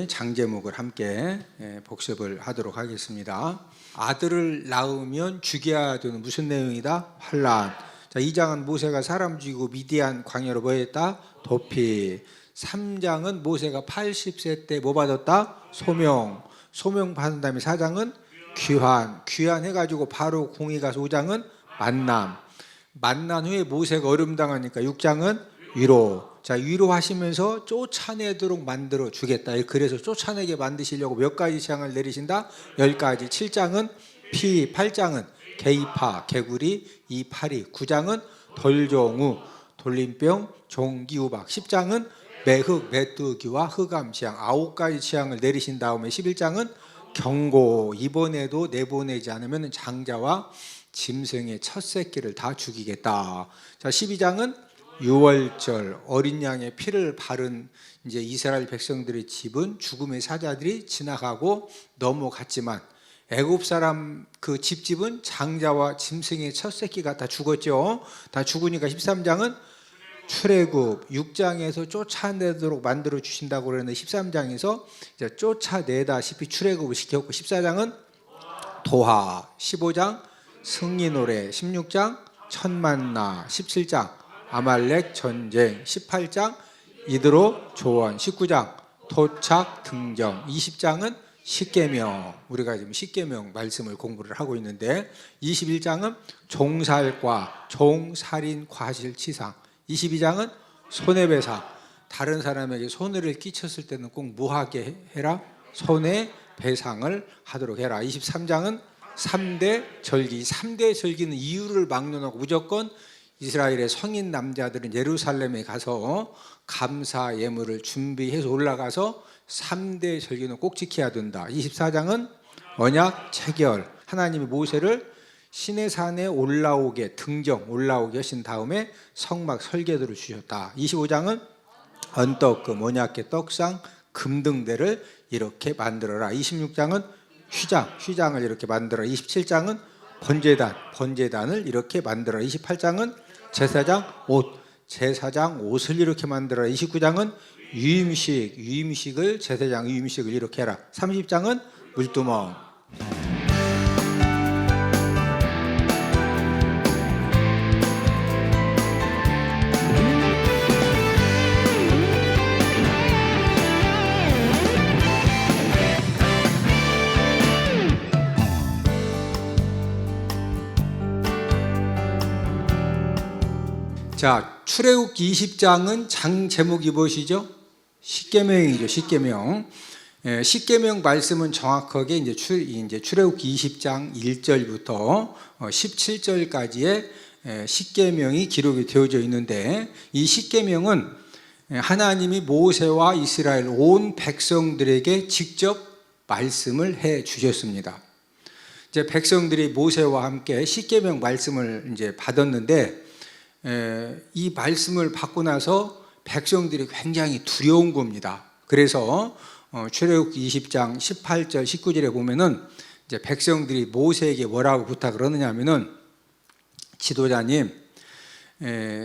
장제목을 함께 복습을 하도록 하겠습니다. 아들을 낳으면 죽여야 되는 무슨 내용이다? 환란. 자, 2장은 모세가 사람 죽이고 미디안 광야로 뭐 했다? 도피. 3장은 모세가 80세 때 뭐 받았다? 소명. 소명 받은 다음에 4장은 귀환. 귀환해가지고 바로 궁에 가서 5장은 만남. 만난 후에 모세가 어려움당하니까 6장은 위로. 자, 위로하시면서 쫓아내도록 만들어 주겠다. 그래서 쫓아내게 만드시려고 몇 가지 재앙을 내리신다? 10가지. 7장은 피, 8장은 개이파, 개구리, 이파리, 9장은 돌종우, 돌림병, 종기우박, 10장은 매흑, 메뚜기와 흑암 재앙, 9가지 재앙을 내리신 다음에 11장은 경고. 이번에도 내보내지 않으면 장자와 짐승의 첫 새끼를 다 죽이겠다. 자, 12장은 유월절 어린 양의 피를 바른 이제 이스라엘 백성들의 집은 죽음의 사자들이 지나가고 넘어갔지만 애굽 사람 그 집집은 장자와 짐승의 첫 새끼가 다 죽었죠. 다 죽으니까 13장은 출애굽. 6장에서 쫓아내도록 만들어 주신다고 그러는데 13장에서 이제 쫓아내다시피 출애굽을 시켰고 14장은 도하. 15장 승리 노래. 16장 천만나. 17장 아말렉 전쟁. 18장 이드로 조원. 19장 도착 등정. 20장은 십계명. 우리가 지금 십계명 말씀을 공부를 하고 있는데 21장은 종살과 종살인 과실치상. 22장은 손해배상. 다른 사람에게 손해를 끼쳤을 때는 꼭 뭐하게 해라? 손해배상을 하도록 해라. 23장은 3대 절기. 3대 절기는 이유를 막론하고 무조건 이스라엘의 성인 남자들은 예루살렘에 가서 감사 예물을 준비해서 올라가서 3대 절기는 꼭 지켜야 된다. 24장은 언약 체결. 하나님이 모세를 시내산에 올라오게 등정 올라오게 하신 다음에 성막 설계도를 주셨다. 25장은 언떡금, 언약궤, 떡상, 금등대를 이렇게 만들어라. 26장은 휘장을 이렇게 만들어라. 27장은 번제단을 이렇게 만들어라. 28장은 제사장 옷을 이렇게 만들어라. 29장은 제사장 유임식을 이렇게 해라. 30장은 물두멍. 자, 출애굽기 20장은 장 제목이 무엇이죠? 십계명이죠. 십계명. 십계명 말씀은 정확하게 이제 출애굽기 20장 1절부터 17절까지의 십계명이 기록이 되어져 있는데 이 십계명은 하나님이 모세와 이스라엘 온 백성들에게 직접 말씀을 해 주셨습니다. 이제 백성들이 모세와 함께 십계명 말씀을 이제 받았는데 이 말씀을 받고 나서 백성들이 굉장히 두려운 겁니다. 그래서 출애굽기 20장 18절 19절에 보면은 이제 백성들이 모세에게 뭐라고 부탁을 하느냐면은 지도자님,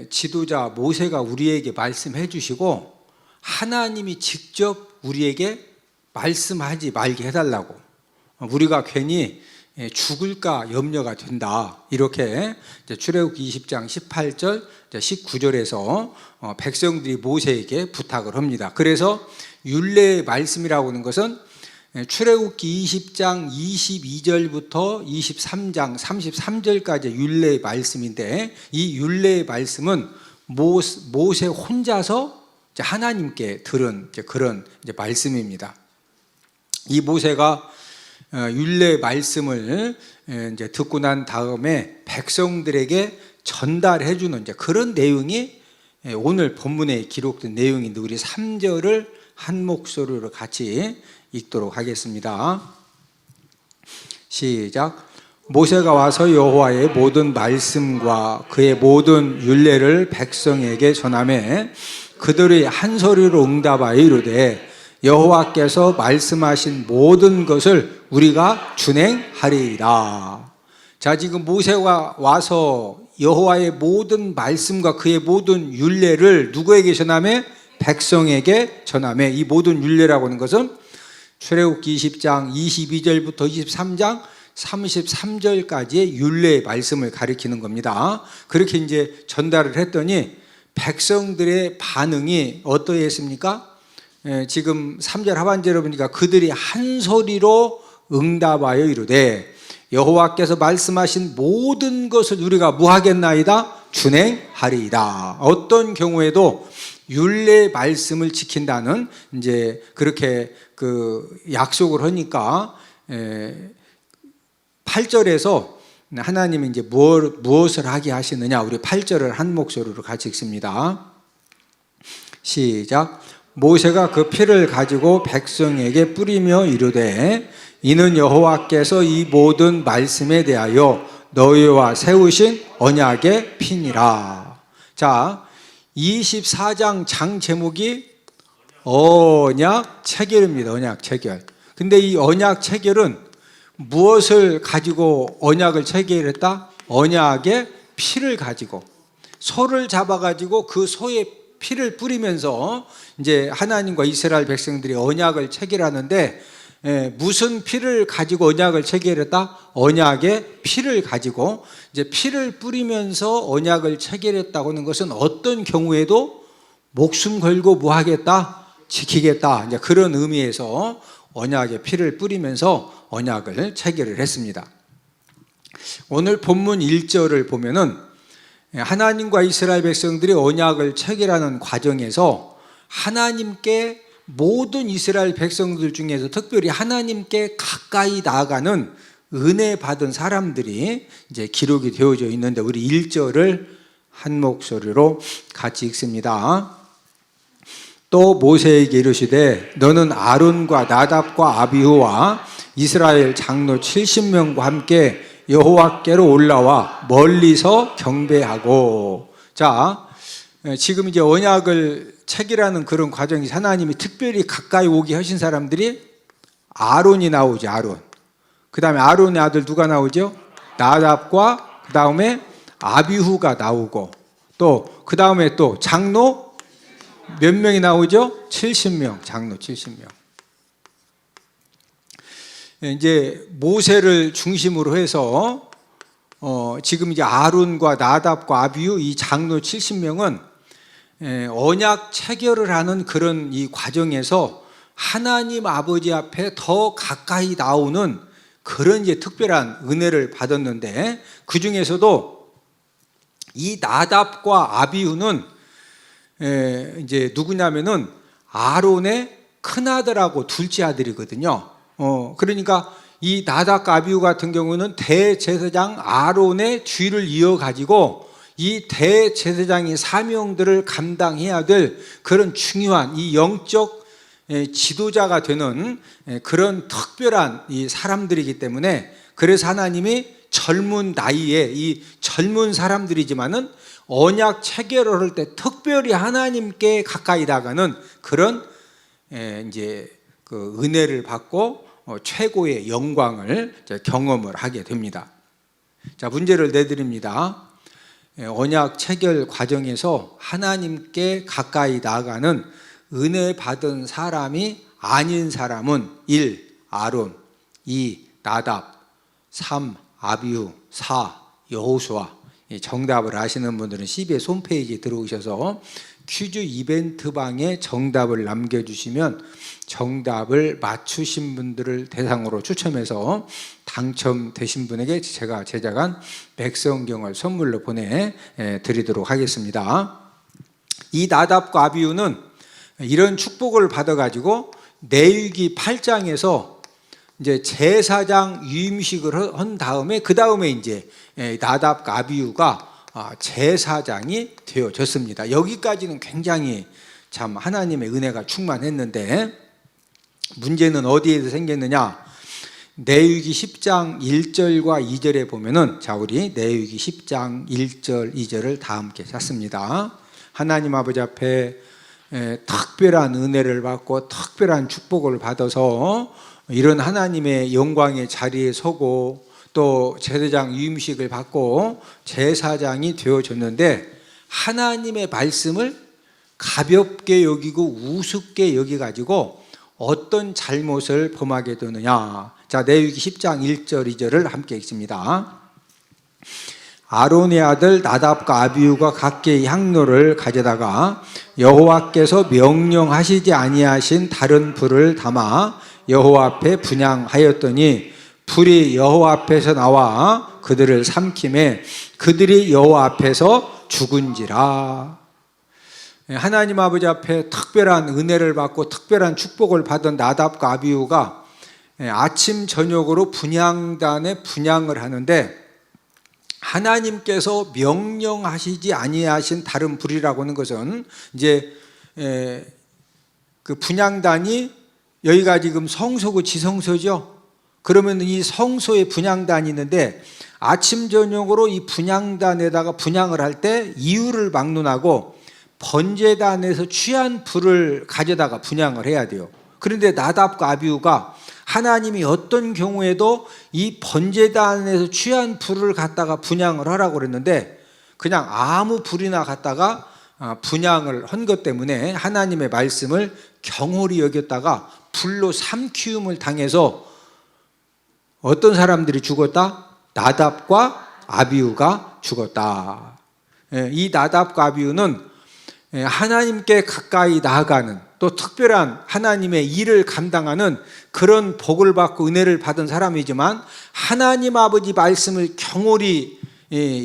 지도자 모세가 우리에게 말씀해 주시고 하나님이 직접 우리에게 말씀하지 말게 해달라고. 우리가 괜히 죽을까 염려가 된다. 이렇게 출애굽기 20장 18절 19절에서 백성들이 모세에게 부탁을 합니다. 그래서 율례의 말씀이라고 하는 것은 출애굽기 20장 22절부터 23장 33절까지 율례의 말씀인데 이 율례의 말씀은 모세 혼자서 하나님께 들은 그런 말씀입니다. 이 모세가 율례 말씀을 이제 듣고 난 다음에 백성들에게 전달해 주는 그런 내용이 오늘 본문에 기록된 내용인데 우리 3절을 한 목소리로 같이 읽도록 하겠습니다. 시작. 모세가 와서 여호와의 모든 말씀과 그의 모든 율례를 백성에게 전하매 그들이 한 소리로 응답하여 이르되 여호와께서 말씀하신 모든 것을 우리가 준행하리이다. 자, 지금 모세가 와서 여호와의 모든 말씀과 그의 모든 율례를 누구에게 전하매? 백성에게 전하매. 이 모든 율례라고 하는 것은 출애굽기 20장 22절부터 23장 33절까지의 율례의 말씀을 가리키는 겁니다. 그렇게 이제 전달을 했더니 백성들의 반응이 어떠했습니까? 지금 3절 하반절에 보니까 그들이 한 소리로 응답하여 이르되 여호와께서 말씀하신 모든 것을 우리가 무하겠나이다 준행하리이다. 어떤 경우에도 율례의 말씀을 지킨다는 이제 그렇게 그 약속을 하니까 8절에서 하나님이 이제 무엇을 하게 하시느냐, 우리 8절을 한 목소리로 같이 읽습니다. 시작. 모세가 그 피를 가지고 백성에게 뿌리며 이르되 이는 여호와께서 이 모든 말씀에 대하여 너희와 세우신 언약의 피니라. 자, 24장 장 제목이 언약 체결입니다. 언약 체결. 근데 이 언약 체결은 무엇을 가지고 언약을 체결했다? 언약의 피를 가지고 소를 잡아가지고 그 소의 피를 뿌리면서 이제 하나님과 이스라엘 백성들이 언약을 체결하는데 무슨 피를 가지고 언약을 체결했다? 언약의 피를 가지고 이제 피를 뿌리면서 언약을 체결했다고 하는 것은 어떤 경우에도 목숨 걸고 뭐 하겠다? 지키겠다. 이제 그런 의미에서 언약의 피를 뿌리면서 언약을 체결을 했습니다. 오늘 본문 1절을 보면은 하나님과 이스라엘 백성들이 언약을 체결하는 과정에서 하나님께 모든 이스라엘 백성들 중에서 특별히 하나님께 가까이 나아가는 은혜 받은 사람들이 이제 기록이 되어져 있는데 우리 1절을 한 목소리로 같이 읽습니다. 또 모세에게 이르시되 너는 아론과 나답과 아비후와 이스라엘 장로 70명과 함께 여호와께로 올라와 멀리서 경배하고. 자, 지금 이제 언약을 체결하는 그런 과정이 하나님이 특별히 가까이 오게 하신 사람들이 아론이 나오죠. 아론. 그 다음에 아론의 아들 누가 나오죠? 나답과 그 다음에 아비후가 나오고 또 그 다음에 또 장로 몇 명이 나오죠? 70명. 장로 70명. 이제 모세를 중심으로 해서 지금 이제 아론과 나답과 아비후 이 장로 70명은 언약 체결을 하는 그런 이 과정에서 하나님 아버지 앞에 더 가까이 나오는 그런 이제 특별한 은혜를 받았는데 그 중에서도 이 나답과 아비후는 이제 누구냐면은 아론의 큰 아들하고 둘째 아들이거든요. 그러니까 이 나답과 아비후 같은 경우는 대제사장 아론의 뒤를 이어가지고 이 대제사장의 사명들을 감당해야 될 그런 중요한 이 영적 지도자가 되는 그런 특별한 이 사람들이기 때문에 그래서 하나님이 젊은 나이에 이 젊은 사람들이지만은 언약 체결을 할 때 특별히 하나님께 가까이 나가는 그런 이제 그 은혜를 받고 최고의 영광을 경험을 하게 됩니다. 자, 문제를 내드립니다. 언약 체결 과정에서 하나님께 가까이 나가는 은혜 받은 사람이 아닌 사람은 1. 아론, 2. 나답, 3. 아비후, 4. 여호수아. 정답을 아시는 분들은 CBS 홈페이지에 들어오셔서 퀴즈 이벤트 방에 정답을 남겨주시면 정답을 맞추신 분들을 대상으로 추첨해서 당첨되신 분에게 제가 제작한 백성경을 선물로 보내드리도록 하겠습니다. 이 나답과 아비후는 이런 축복을 받아가지고 레위기 8장에서 이제 제사장 유임식을 한 다음에 그 다음에 이제 나답과 아비후가 제사장이 되어졌습니다. 여기까지는 굉장히 참 하나님의 은혜가 충만했는데 문제는 어디에서 생겼느냐? 레위기 10장 1절과 2절에 보면은 자 우리 레위기 10장 1절 2절을 다 함께 찾습니다. 하나님 아버지 앞에 특별한 은혜를 받고 특별한 축복을 받아서 이런 하나님의 영광의 자리에 서고 또 제사장 유임식을 받고 제사장이 되어졌는데 하나님의 말씀을 가볍게 여기고 우습게 여기가지고 어떤 잘못을 범하게 되느냐. 자, 레위기 10장 1절 2절을 함께 읽습니다. 아론의 아들 나답과 아비후가 각기 향로를 가져다가 여호와께서 명령하시지 아니하신 다른 불을 담아 여호와 앞에 분향하였더니 불이 여호와 앞에서 나와 그들을 삼키매 그들이 여호와 앞에서 죽은지라. 하나님 아버지 앞에 특별한 은혜를 받고 특별한 축복을 받은 나답과 아비후가 아침 저녁으로 분향단에 분향을 하는데, 하나님께서 명령하시지 아니하신 다른 불이라고 하는 것은 이제 그 분향단이 여기가 지금 성소고 지성소죠. 그러면 이 성소에 분향단이 있는데 아침 저녁으로 이 분향단에다가 분향을 할 때 이유를 막론하고 번제단에서 취한 불을 가져다가 분향을 해야 돼요. 그런데 나답과 아비후가 하나님이 어떤 경우에도 이 번제단에서 취한 불을 갖다가 분향을 하라고 그랬는데 그냥 아무 불이나 갖다가 분향을 한 것 때문에 하나님의 말씀을 경홀히 여겼다가 불로 삼키움을 당해서 어떤 사람들이 죽었다? 나답과 아비후가 죽었다. 이 나답과 아비후는 하나님께 가까이 나아가는, 또 특별한 하나님의 일을 감당하는 그런 복을 받고 은혜를 받은 사람이지만 하나님 아버지 말씀을 경홀히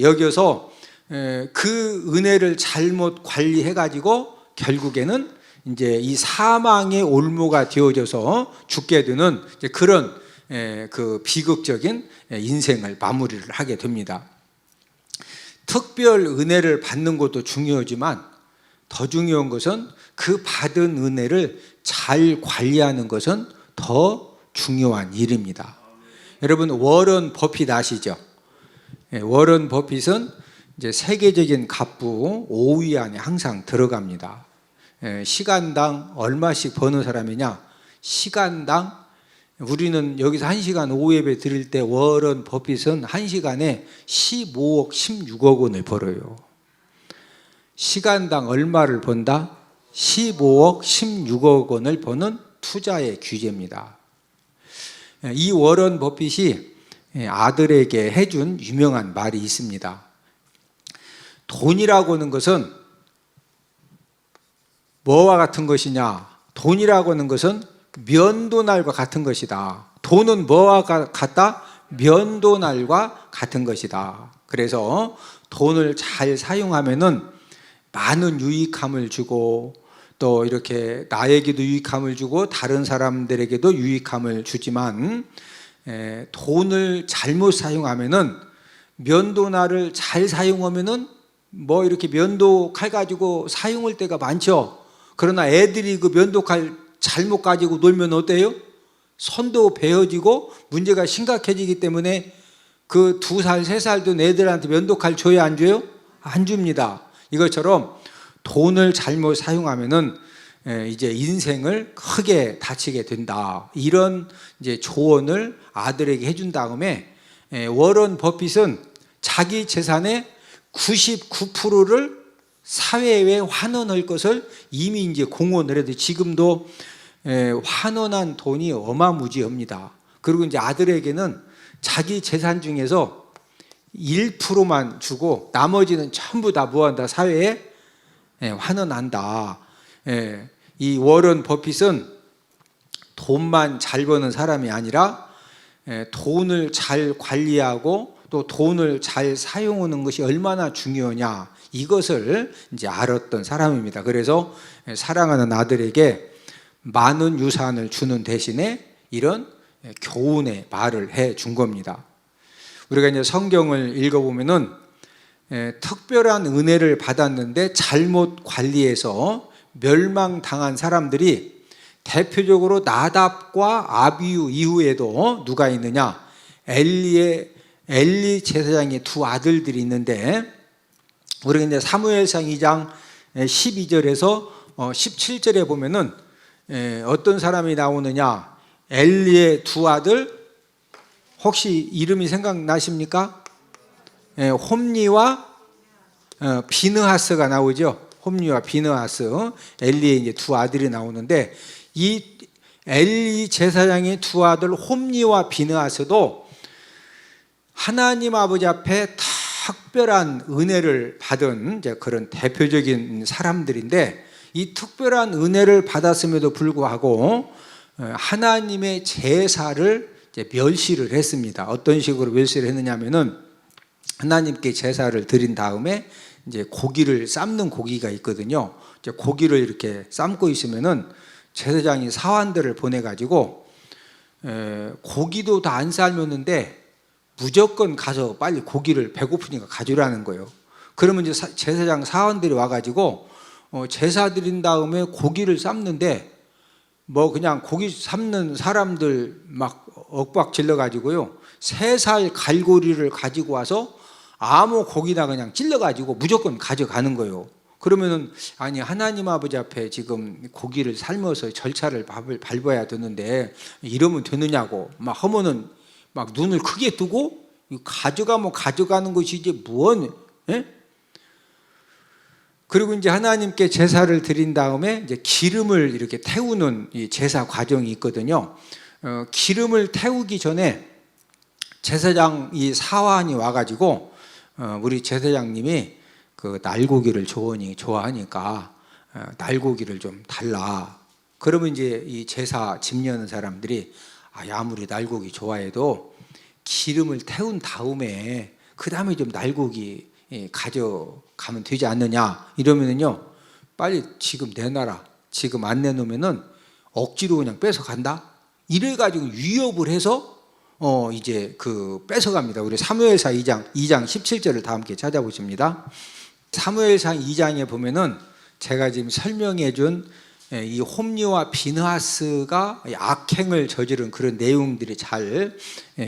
여겨서 그 은혜를 잘못 관리해 가지고 결국에는 이제 이 사망의 올무가 되어져서 죽게 되는 그런 그 비극적인 인생을 마무리를 하게 됩니다. 특별 은혜를 받는 것도 중요하지만 더 중요한 것은 그 받은 은혜를 잘 관리하는 것은 더 중요한 일입니다. 여러분, 워런 버핏 아시죠? 워런 버핏은 이제 세계적인 갑부 5위 안에 항상 들어갑니다. 시간당 얼마씩 버는 사람이냐? 시간당, 우리는 여기서 1시간 5예배 드릴 때 워런 버핏은 1시간에 15억 16억 원을 벌어요. 시간당 얼마를 번다? 15억 16억 원을 버는 투자의 규제입니다. 이 워런 버핏이 아들에게 해준 유명한 말이 있습니다. 돈이라고 하는 것은 뭐와 같은 것이냐? 돈이라고 하는 것은 면도날과 같은 것이다. 돈은 뭐와 같다? 면도날과 같은 것이다. 그래서 돈을 잘 사용하면은 많은 유익함을 주고 또 이렇게 나에게도 유익함을 주고 다른 사람들에게도 유익함을 주지만 돈을 잘못 사용하면은, 면도날을 잘 사용하면은 뭐 이렇게 면도칼 가지고 사용할 때가 많죠. 그러나 애들이 그 면도칼 잘못 가지고 놀면 어때요? 손도 베어지고 문제가 심각해지기 때문에 그 2살, 3살 된 애들한테 면도칼 줘야 안 줘요? 안 줍니다. 이것처럼 돈을 잘못 사용하면은 이제 인생을 크게 다치게 된다. 이런 이제 조언을 아들에게 해준 다음에 워런 버핏은 자기 재산의 99%를 사회에 환원할 것을 이미 이제 공언을 해도 지금도 환원한 돈이 어마무지합니다. 그리고 이제 아들에게는 자기 재산 중에서 1%만 주고 나머지는 전부 다 뭐한다? 사회에 환원한다. 이 워런 버핏은 돈만 잘 버는 사람이 아니라 돈을 잘 관리하고 또 돈을 잘 사용하는 것이 얼마나 중요하냐, 이것을 이제 알았던 사람입니다. 그래서 사랑하는 아들에게 많은 유산을 주는 대신에 이런 교훈의 말을 해 준 겁니다. 우리가 이제 성경을 읽어보면은 특별한 은혜를 받았는데 잘못 관리해서 멸망당한 사람들이 대표적으로 나답과 아비후 이후에도 누가 있느냐? 엘리 제사장의 2 아들들이 있는데, 우리가 이제 사무엘상 2장 12절에서 17절에 보면은 어떤 사람이 나오느냐? 엘리의 2 아들, 혹시 이름이 생각나십니까? 홈니와 비느하스가 나오죠. 홈니와 비느하스, 엘리의 이제 2 아들이 나오는데, 이 엘리 제사장의 두 아들 홈니와 비느하스도 하나님 아버지 앞에 특별한 은혜를 받은 이제 그런 대표적인 사람들인데, 이 특별한 은혜를 받았음에도 불구하고 하나님의 제사를 이제 멸시를 했습니다. 어떤 식으로 멸시를 했느냐면은, 하나님께 제사를 드린 다음에 이제 고기를 삶는 고기가 있거든요. 이제 고기를 이렇게 삶고 있으면은 제사장이 사환들을 보내 가지고 고기도 다 안 삶았는데 무조건 가서 빨리 고기를 배고프니까 가져라는 거예요. 그러면 이제 제사장 사원들이 와가지고 제사 드린 다음에 고기를 삶는데, 뭐 그냥 고기 삶는 사람들 막 엇박 질러가지고요, 3살 갈고리를 가지고 와서 아무 고기나 그냥 찔러가지고 무조건 가져가는 거예요. 그러면은, 아니 하나님 아버지 앞에 지금 고기를 삶아서 절차를 밟아야 되는데 이러면 되느냐고 막 하면은 막 눈을 크게 뜨고, 가져가면 가져가는 것이지 무언, 예? 그리고 이제 하나님께 제사를 드린 다음에 이제 기름을 이렇게 태우는 이 제사 과정이 있거든요. 기름을 태우기 전에 제사장 이 사환이 와가지고 우리 제사장님이 그 날고기를 좋아하니까 날고기를 좀 달라. 그러면 이제 이 제사 집 여는 사람들이, 아무리 날고기 좋아해도 기름을 태운 다음에 그 다음에 좀 날고기 가져가면 되지 않느냐 이러면은요, 빨리 지금 내놔라. 지금 안 내놓으면은 억지로 그냥 뺏어간다. 이래가지고 위협을 해서 이제 그 뺏어갑니다. 우리 사무엘상 2장 17절을 다 함께 찾아보십니다. 사무엘상 2장에 보면은 제가 지금 설명해 준 이 홈리와 비느하스가 악행을 저지른 그런 내용들이 잘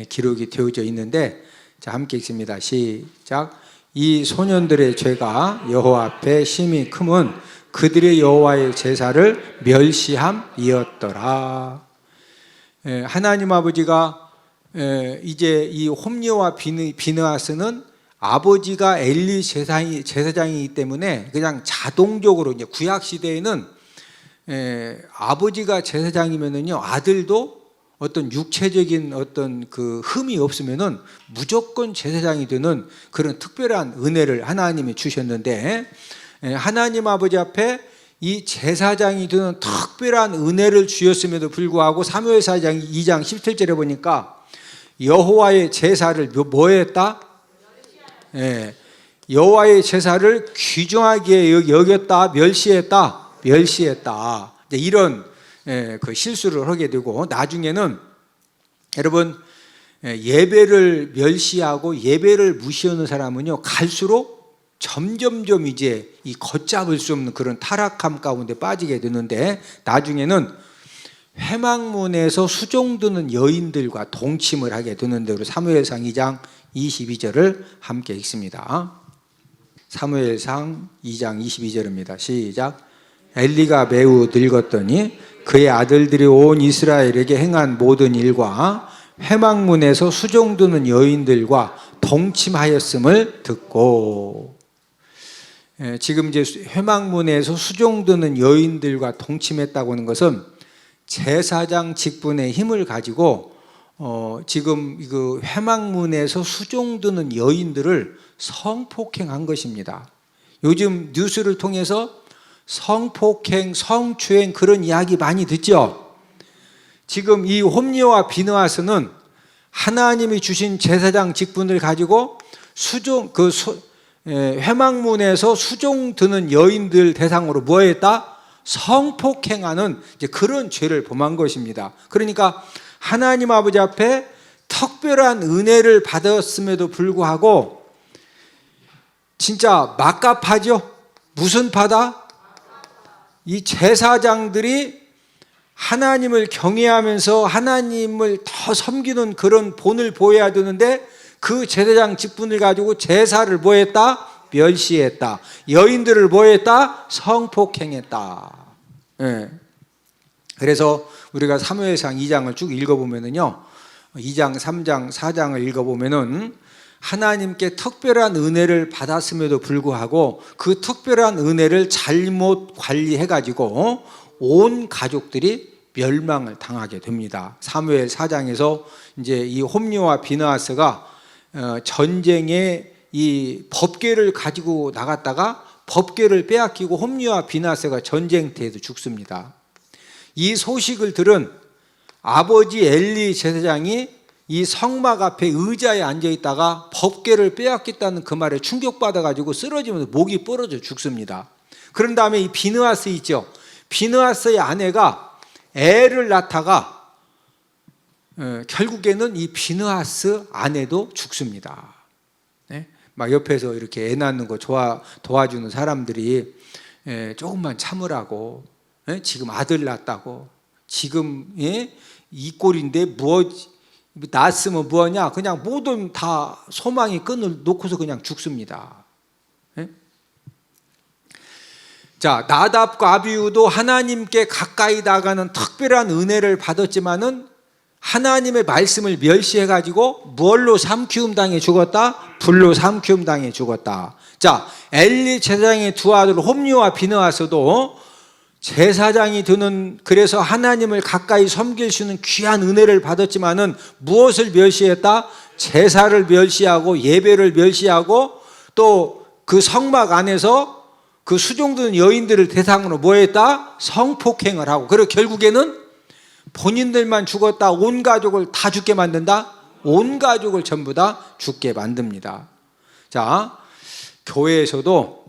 기록이 되어져 있는데, 자 함께 읽습니다. 시작. 이 소년들의 죄가 여호와 앞에 심히 크면 그들의 여호와의 제사를 멸시함이었더라. 하나님 아버지가 이제 이 홈리와 비느하스는 아버지가 엘리 제사장이기 때문에 그냥 자동적으로, 이제 구약 시대에는 아버지가 제사장이면은요, 아들도 어떤 육체적인 어떤 그 흠이 없으면은 무조건 제사장이 되는 그런 특별한 은혜를 하나님이 주셨는데, 하나님 아버지 앞에 이 제사장이 되는 특별한 은혜를 주셨음에도 불구하고 사무엘상 2장 17절에 보니까 여호와의 제사를 뭐 했다? 여호와의 제사를 귀중하게 여겼다, 멸시했다. 이런 그 실수를 하게 되고, 나중에는 여러분 예배를 멸시하고 예배를 무시하는 사람은요, 갈수록 점점점 이제 이 걷잡을 수 없는 그런 타락함 가운데 빠지게 되는데, 나중에는 회막문에서 수종드는 여인들과 동침을 하게 되는데, 우리 사무엘상 2장 22절을 함께 읽습니다. 사무엘상 2장 22절입니다. 시작. 엘리가 매우 늙었더니 그의 아들들이 온 이스라엘에게 행한 모든 일과 회막문에서 수종드는 여인들과 동침하였음을 듣고, 지금 이제 회막문에서 수종드는 여인들과 동침했다고 하는 것은 제사장 직분의 힘을 가지고 지금 그 회막문에서 수종드는 여인들을 성폭행한 것입니다. 요즘 뉴스를 통해서 성폭행, 성추행 그런 이야기 많이 듣죠. 지금 이 홈리와 비느하스는 하나님이 주신 제사장 직분을 가지고 회막문에서 수종 드는 여인들 대상으로 뭐 했다? 성폭행하는 이제 그런 죄를 범한 것입니다. 그러니까 하나님 아버지 앞에 특별한 은혜를 받았음에도 불구하고 진짜 막갑하죠. 무슨 바다? 이 제사장들이 하나님을 경외하면서 하나님을 더 섬기는 그런 본을 보여야 되는데, 그 제사장 직분을 가지고 제사를 뭐 했다? 멸시했다. 여인들을 뭐 했다? 성폭행했다. 그래서 우리가 사무엘상 2장을 쭉 읽어보면은요, 2장, 3장, 4장을 읽어보면은 하나님께 특별한 은혜를 받았음에도 불구하고 그 특별한 은혜를 잘못 관리해가지고 온 가족들이 멸망을 당하게 됩니다. 사무엘 4장에서 이제 이 홈리와 비느하스가 전쟁에 이 법궤를 가지고 나갔다가 법궤를 빼앗기고 홈리와 비느하스가 전쟁터에도 죽습니다. 이 소식을 들은 아버지 엘리 제사장이 이 성막 앞에 의자에 앉아 있다가 법궤를 빼앗겼다는 그 말에 충격받아 가지고 쓰러지면서 목이 부러져 죽습니다. 그런 다음에 이 비느하스 있죠. 비느하스의 아내가 애를 낳다가 결국에는 이 비느하스 아내도 죽습니다. 네? 막 옆에서 이렇게 애 낳는 거 도와주는 사람들이 조금만 참으라고, 지금 아들 낳았다고, 지금 이 꼴인데 낳았으면 뭐하냐, 그냥 모든 다 소망의 끈을 놓고서 그냥 죽습니다. 자, 나답과 아비후도 하나님께 가까이 나가는 특별한 은혜를 받았지만은 하나님의 말씀을 멸시해 가지고 뭘로 삼키움 당해 죽었다? 불로 삼키움 당해 죽었다. 자, 엘리 제사장의 두 아들 홈리와 비느하스도 제사장이 되는, 그래서 하나님을 가까이 섬길 수 있는 귀한 은혜를 받았지만은 무엇을 멸시했다? 제사를 멸시하고 예배를 멸시하고 또 그 성막 안에서 그 수종드는 여인들을 대상으로 뭐 했다? 성폭행을 하고, 그리고 결국에는 본인들만 죽었다, 온 가족을 다 죽게 만든다? 온 가족을 전부 다 죽게 만듭니다. 자, 교회에서도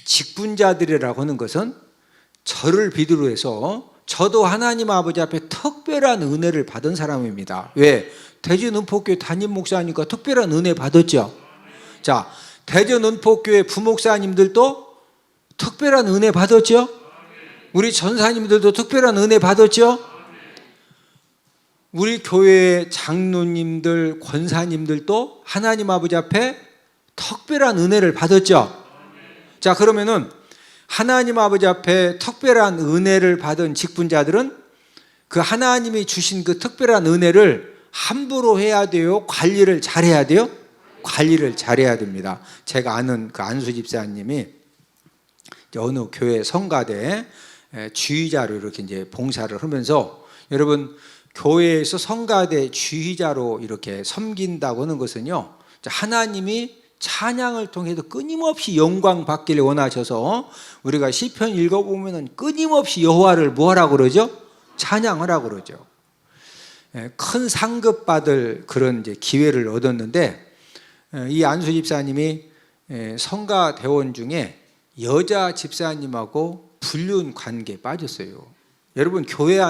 직분자들이라고 하는 것은 저를 비두로 해서 저도 하나님 아버지 앞에 특별한 은혜를 받은 사람입니다. 왜? 대전은폭교회 담임 목사니까 특별한 은혜 받았죠. 자, 대전은폭교회 부목사님들도 특별한 은혜 받았죠. 우리 전사님들도 특별한 은혜 받았죠. 우리 교회 장로님들, 권사님들도 하나님 아버지 앞에 특별한 은혜를 받았죠. 자, 그러면은 하나님 아버지 앞에 특별한 은혜를 받은 직분자들은 그 하나님이 주신 그 특별한 은혜를 함부로 해야 돼요? 관리를 잘해야 돼요? 관리를 잘해야 됩니다. 제가 아는 그 안수 집사님이 어느 교회 성가대 주의자로 이렇게 이제 봉사를 하면서, 여러분 교회에서 성가대 주의자로 이렇게 섬긴다고 하는 것은요, 하나님이 찬양을 통해서 끊임없이 영광 받기를 원하셔서, 우리가 시편 읽어보면 끊임없이 여호와를 뭐하라고 그러죠? 찬양하라고 그러죠. 큰 상급 받을 그런 이제 기회를 얻었는데, 이 안수 집사님이 성가 대원 중에 여자 집사님하고 불륜 관계에 빠졌어요. 여러분 교회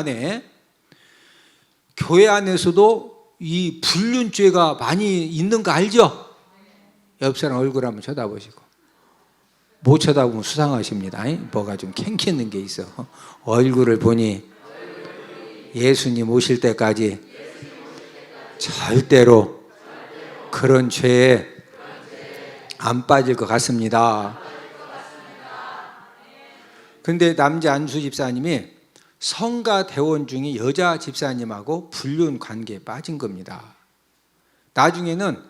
안에서도 이 불륜죄가 많이 있는 거 알죠? 옆 사람 얼굴 한번 쳐다보시고, 못 쳐다보면 수상하십니다. 뭐가 좀 캥키는 게 있어. 얼굴을 보니 예수님 오실 때까지 절대로 그런 죄에 안 빠질 것 같습니다. 근데 남자 안수 집사님이 성가 대원 중에 여자 집사님하고 불륜 관계에 빠진 겁니다. 나중에는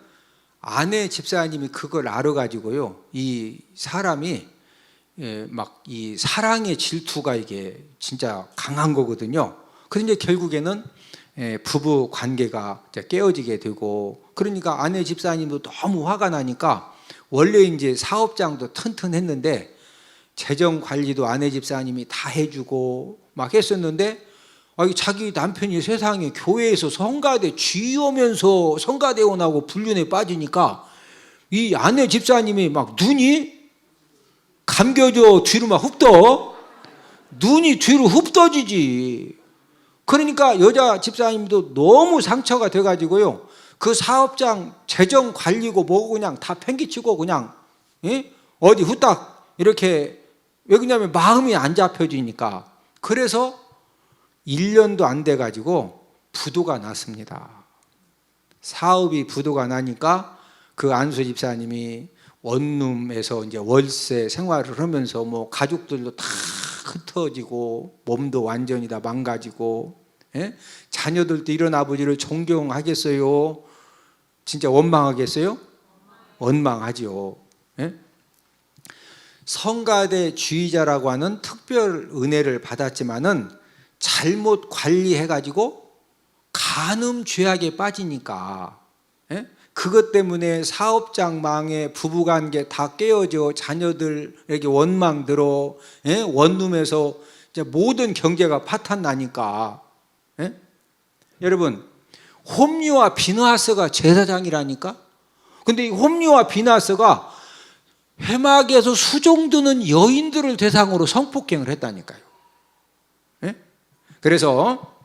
아내 집사님이 그걸 알아가지고요, 이 사람이 막 이 사랑의 질투가 이게 진짜 강한 거거든요. 그런데 결국에는 부부 관계가 깨어지게 되고, 그러니까 아내 집사님도 너무 화가 나니까, 원래 이제 사업장도 튼튼했는데 재정 관리도 아내 집사님이 다 해주고 막 했었는데, 자기 남편이 세상에 교회에서 성가대 쥐오면서 성가대원하고 불륜에 빠지니까 이 아내 집사님이 막 눈이 감겨져 뒤로 막 흡떠, 눈이 뒤로 흡떠지지. 그러니까 여자 집사님도 너무 상처가 돼가지고요, 그 사업장 재정 관리고 뭐고 그냥 다 팽개치고 그냥 어디 후딱 이렇게, 왜 그러냐면 마음이 안 잡혀지니까. 그래서 1년도 안 돼가지고 부도가 났습니다. 사업이 부도가 나니까 그 안수 집사님이 원룸에서 이제 월세 생활을 하면서 뭐 가족들도 다 흩어지고 몸도 완전히 다 망가지고, 자녀들도 이런 아버지를 존경하겠어요? 진짜 원망하겠어요? 원망하죠. 성가대 주의자라고 하는 특별 은혜를 받았지만은 잘못 관리해가지고 간음 죄악에 빠지니까, 예? 그것 때문에 사업장 망해, 부부관계 다 깨어져, 자녀들에게 원망 들어, 예? 원룸에서 이제 모든 경제가 파탄 나니까, 예? 여러분, 홈리와 비나하스가 제사장이라니까. 근데 이 홈리와 비나하스가 회막에서 수종드는 여인들을 대상으로 성폭행을 했다니까요. 예? 그래서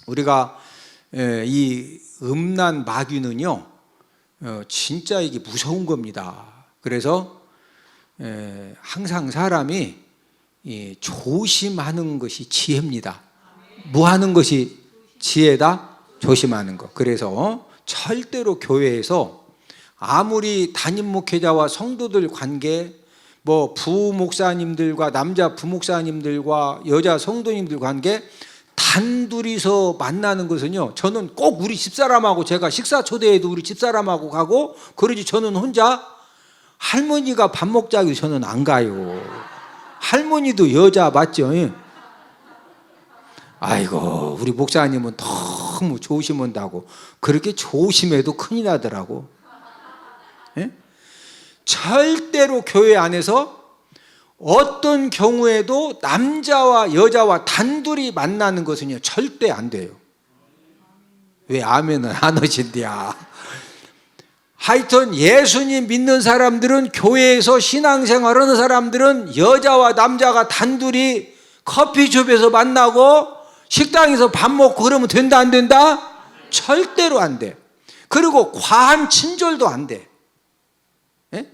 우리가 이 음란 마귀는요, 진짜 이게 무서운 겁니다. 그래서 항상 사람이 조심하는 것이 지혜입니다. 뭐 하는 것이 지혜다? 조심하는 것. 그래서 절대로 교회에서 아무리 담임 목회자와 성도들 관계, 뭐 부목사님들과 남자 부목사님들과 여자 성도님들 관계 단둘이서 만나는 것은요, 저는 꼭 우리 집사람하고, 제가 식사 초대에도 우리 집사람하고 가고 그러지, 저는 혼자 할머니가 밥 먹자고 저는 안 가요. 할머니도 여자 맞죠? 아이고, 우리 목사님은 너무 조심한다고. 그렇게 조심해도 큰일 나더라고. 예? 절대로 교회 안에서 어떤 경우에도 남자와 여자와 단둘이 만나는 것은요, 절대 안 돼요. 왜 아멘은 안 하신대야. 하여튼 예수님 믿는 사람들은, 교회에서 신앙생활하는 사람들은 여자와 남자가 단둘이 커피숍에서 만나고 식당에서 밥 먹고 그러면 된다 안 된다? 절대로 안 돼. 그리고 과한 친절도 안 돼. 예?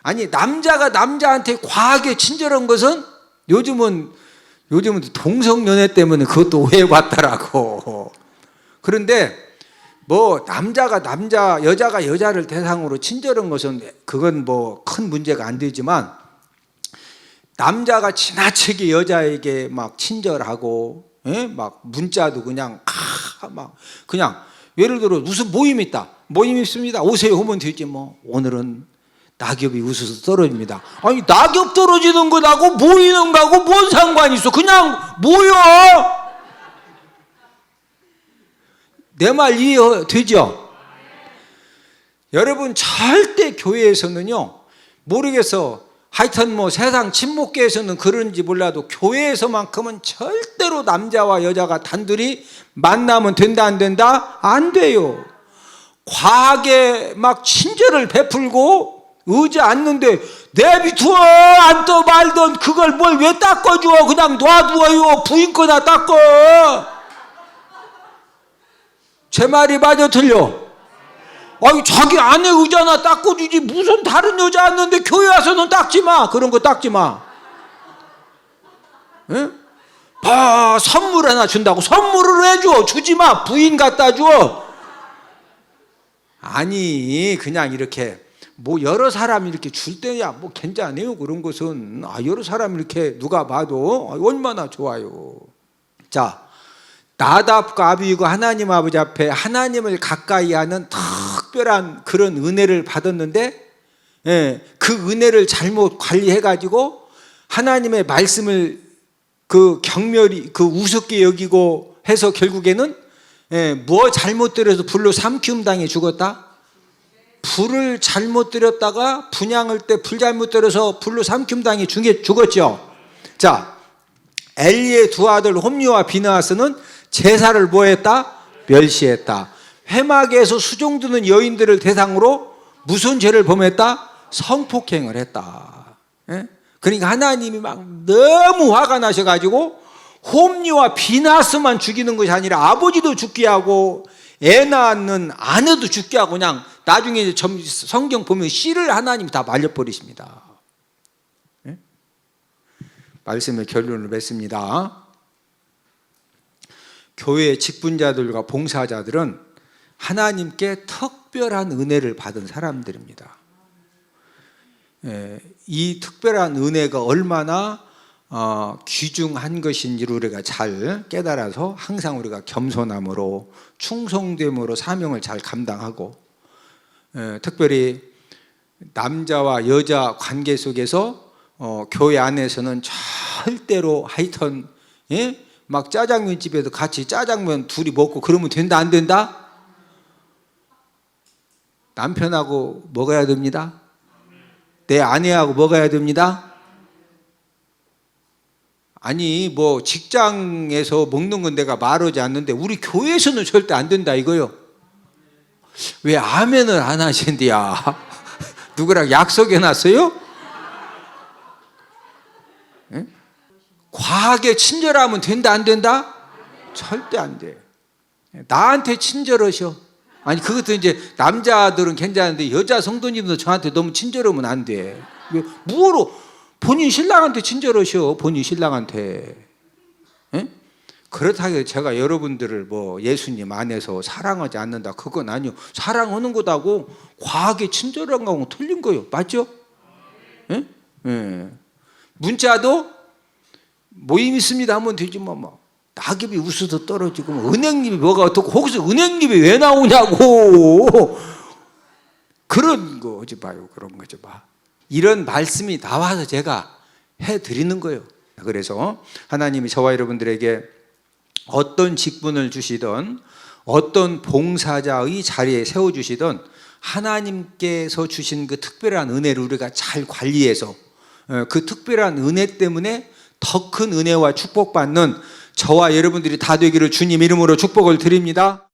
아니, 남자가 남자한테 과하게 친절한 것은 요즘은 동성연애 때문에 그것도 오해받더라고. 그런데 뭐 남자가 남자, 여자가 여자를 대상으로 친절한 것은 그건 뭐 큰 문제가 안 되지만, 남자가 지나치게 여자에게 막 친절하고, 예? 막 문자도 그냥 막 그냥, 예를 들어 무슨 모임 있다, 모임 있습니다, 오세요 하면 되지. 뭐 오늘은 낙엽이 우수수 떨어집니다. 아니, 낙엽 떨어지는 거하고 모이는 거하고 뭔 상관이 있어? 그냥 모여. 내 말 이해되죠? 여러분, 절대 교회에서는요, 모르겠어, 하여튼 뭐 세상 친목계에서는 그런지 몰라도 교회에서만큼은 절대로 남자와 여자가 단둘이 만나면 된다 안 된다? 안 돼요. 과하게 막 친절을 베풀고 의지 않는데 내비두어, 앉든 말든 그걸 뭘 왜 닦아줘. 그냥 놔두어요. 부인 거나 닦어. 제 말이 맞아 틀려? 아니, 자기 아내 의자나 닦아주지 무슨 다른 여자 왔는데 교회 와서는 닦지 마. 그런 거 닦지 마. 예? 선물 하나 준다고 선물을 해줘. 주지 마. 부인 갖다 줘. 아니, 그냥 이렇게 뭐 여러 사람이 이렇게 줄 때야 뭐 괜찮아요. 그런 것은 여러 사람이 이렇게 누가 봐도 얼마나 좋아요. 자, 나답과 아비후가 하나님 아버지 앞에 하나님을 가까이 하는 특별한 그런 은혜를 받았는데, 예, 그 은혜를 잘못 관리해가지고 하나님의 말씀을 그 경멸이, 그 우습게 여기고 해서 결국에는, 예, 뭐 잘못 들여서 불로 삼키움 당해 죽었다? 불을 잘못 들였다가 분양할 때 불 잘못 들여서 불로 삼키움 당해 죽었죠. 자, 엘리의 두 아들 홈리와 비느하스는 제사를 뭐했다? 멸시했다. 회막에서 수종드는 여인들을 대상으로 무슨 죄를 범했다? 성폭행을 했다. 예? 그러니까 하나님이 막 너무 화가 나셔가지고 홈리와 비느하스만 죽이는 것이 아니라 아버지도 죽게 하고 애 낳는 아내도 죽게 하고, 그냥 나중에 성경 보면 씨를 하나님이 다 말려버리십니다. 예? 말씀의 결론을 맺습니다. 교회 직분자들과 봉사자들은 하나님께 특별한 은혜를 받은 사람들입니다. 이 특별한 은혜가 얼마나 귀중한 것인지를 우리가 잘 깨달아서 항상 우리가 겸손함으로 충성됨으로 사명을 잘 감당하고, 특별히 남자와 여자 관계 속에서 교회 안에서는 절대로 하여튼, 예? 막 짜장면 집에서 같이 짜장면 둘이 먹고 그러면 된다 안 된다? 남편하고 먹어야 됩니다. 내 아내하고 먹어야 됩니다. 아니 뭐 직장에서 먹는 건 내가 말하지 않는데 우리 교회에서는 절대 안 된다 이거요. 왜 아멘을 안 하신디야? 누구랑 약속해놨어요? 에? 과하게 친절하면 된다 안 된다? 절대 안 돼. 나한테 친절하셔. 아니 그것도 이제 남자들은 괜찮은데 여자 성도님도 저한테 너무 친절하면 안 돼. 왜 뭐로 본인 신랑한테 친절하셔. 본인 신랑한테. 에? 그렇다고 제가 여러분들을 뭐 예수님 안에서 사랑하지 않는다 그건 아니요. 사랑하는 거다고 과하게 친절한 거하고 틀린 거예요. 맞죠? 에? 예. 문자도 모임 있습니다 하면 되지 뭐. 낙엽이 우수도 떨어지고 뭐 은행잎이 뭐가 어떻고 거기서 은행잎이 왜 나오냐고. 그런 거 하지 마요. 그런 거지 마. 이런 말씀이 나와서 제가 해드리는 거예요. 그래서 하나님이 저와 여러분들에게 어떤 직분을 주시든 어떤 봉사자의 자리에 세워주시든 하나님께서 주신 그 특별한 은혜를 우리가 잘 관리해서 그 특별한 은혜 때문에 더 큰 은혜와 축복받는 저와 여러분들이 다 되기를 주님 이름으로 축복을 드립니다.